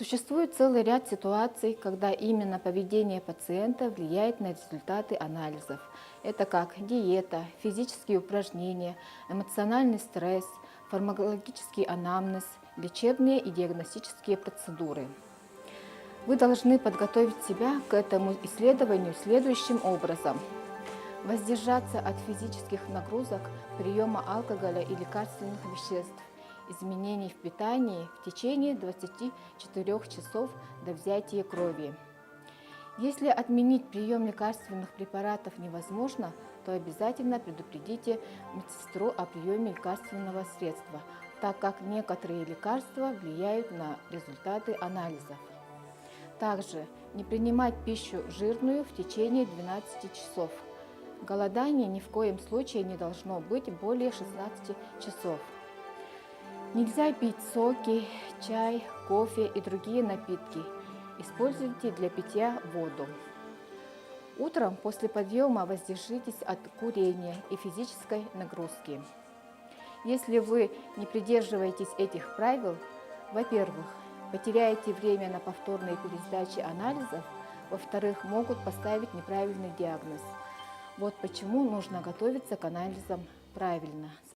Существует целый ряд ситуаций, когда именно поведение пациента влияет на результаты анализов. Это как диета, физические упражнения, эмоциональный стресс, фармакологический анамнез, лечебные и диагностические процедуры. Вы должны подготовить себя к этому исследованию следующим образом. Воздержаться от физических нагрузок, приема алкоголя и лекарственных веществ, изменений в питании в течение 24 часов до взятия крови. Если отменить прием лекарственных препаратов невозможно, то обязательно предупредите медсестру о приеме лекарственного средства, так как некоторые лекарства влияют на результаты анализов. Также не принимать пищу жирную в течение 12 часов. Голодание ни в коем случае не должно быть более 16 часов. Нельзя пить соки, чай, кофе и другие напитки. Используйте для питья воду. Утром после подъема воздержитесь от курения и физической нагрузки. Если вы не придерживаетесь этих правил, во-первых, потеряете время на повторные пересдачи анализов, во-вторых, могут поставить неправильный диагноз. Вот почему нужно готовиться к анализам правильно.